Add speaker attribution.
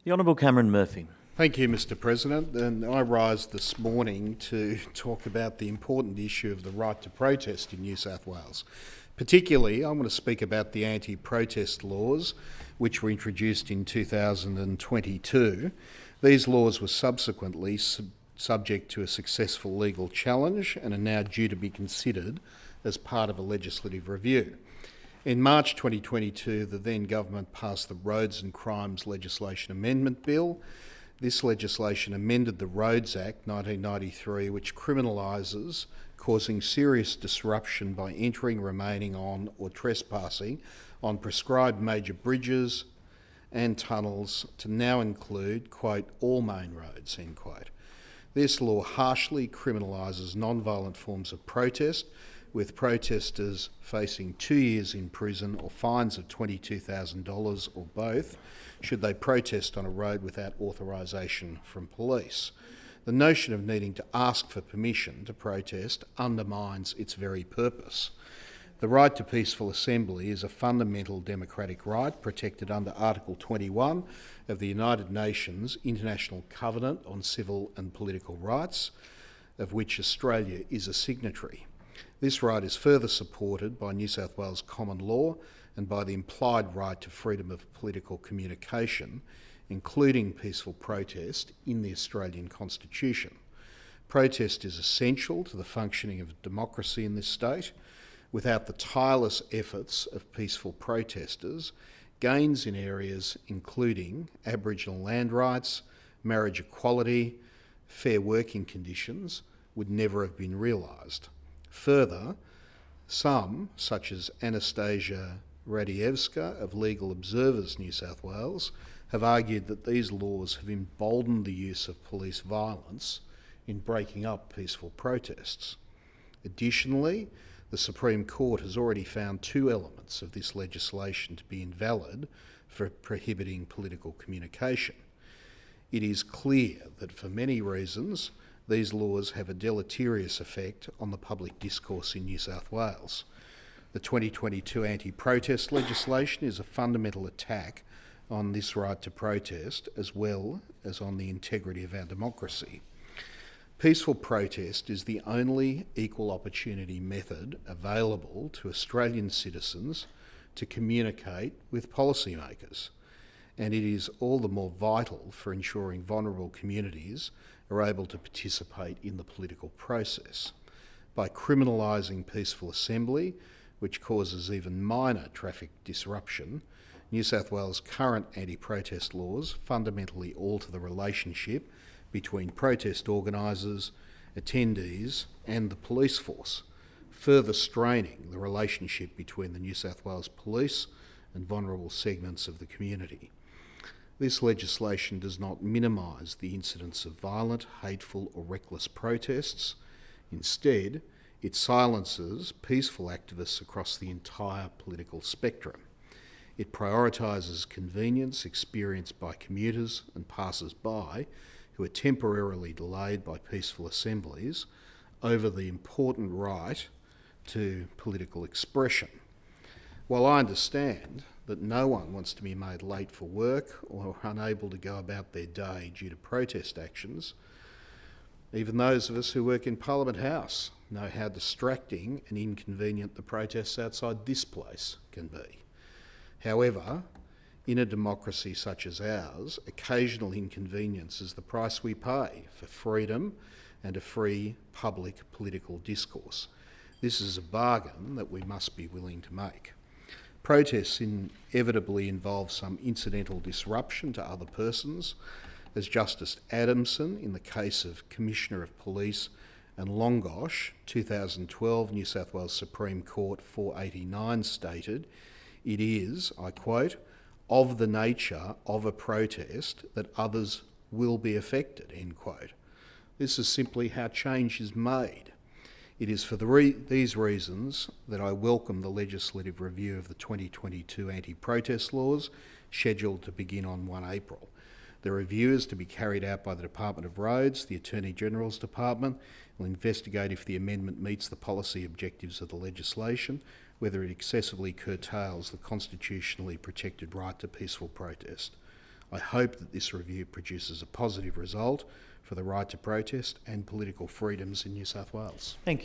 Speaker 1: The Honourable Cameron Murphy.
Speaker 2: Thank you, Mr. President. And I rise this morning to talk about the important issue of the right to protest in New South Wales. Particularly, I want to speak about the anti-protest laws which were introduced in 2022. These laws were subsequently subject to a successful legal challenge and are now due to be considered as part of a legislative review. In March 2022, the then government passed the Roads and Crimes Legislation Amendment Bill. This legislation amended the Roads Act 1993, which criminalises causing serious disruption by entering, remaining on or trespassing on prescribed major bridges and tunnels to now include, quote, all main roads, end quote. This law harshly criminalises non-violent forms of protest, with protesters facing 2 years in prison or fines of $22,000 or both, should they protest on a road without authorisation from police. The notion of needing to ask for permission to protest undermines its very purpose. The right to peaceful assembly is a fundamental democratic right protected under Article 21 of the United Nations International Covenant on Civil and Political Rights, of which Australia is a signatory. This right is further supported by New South Wales common law and by the implied right to freedom of political communication, including peaceful protest, in the Australian Constitution. Protest is essential to the functioning of democracy in this state. Without the tireless efforts of peaceful protesters, gains in areas including Aboriginal land rights, marriage equality, fair working conditions would never have been realised. Further, some, such as Anastasia Radievska of Legal Observers New South Wales, have argued that these laws have emboldened the use of police violence in breaking up peaceful protests. Additionally, the Supreme Court has already found two elements of this legislation to be invalid for prohibiting political communication. It is clear that for many reasons, these laws have a deleterious effect on the public discourse in New South Wales. The 2022 anti-protest legislation is a fundamental attack on this right to protest, as well as on the integrity of our democracy. Peaceful protest is the only equal opportunity method available to Australian citizens to communicate with policymakers, and it is all the more vital for ensuring vulnerable communities are able to participate in the political process. By criminalising peaceful assembly, which causes even minor traffic disruption, New South Wales' current anti-protest laws fundamentally alter the relationship between protest organisers, attendees and the police force, further straining the relationship between the New South Wales Police and vulnerable segments of the community. This legislation does not minimise the incidence of violent, hateful or reckless protests. Instead, it silences peaceful activists across the entire political spectrum. It prioritises convenience experienced by commuters and passers-by who are temporarily delayed by peaceful assemblies over the important right to political expression. While I understand that no one wants to be made late for work or unable to go about their day due to protest actions, even those of us who work in Parliament House know how distracting and inconvenient the protests outside this place can be. However, in a democracy such as ours, occasional inconvenience is the price we pay for freedom and a free public political discourse. This is a bargain that we must be willing to make. Protests inevitably involve some incidental disruption to other persons, as Justice Adamson, in the case of Commissioner of Police, and Longosh, 2012 New South Wales Supreme Court 489 stated, it is, I quote, of the nature of a protest that others will be affected, end quote. This is simply how change is made. It is for these reasons that I welcome the legislative review of the 2022 anti-protest laws, scheduled to begin on 1 April. The review is to be carried out by the Department of Roads, the Attorney-General's Department, will investigate if the amendment meets the policy objectives of the legislation, whether it excessively curtails the constitutionally protected right to peaceful protest. I hope that this review produces a positive result for the right to protest and political freedoms in New South Wales.
Speaker 1: Thank you.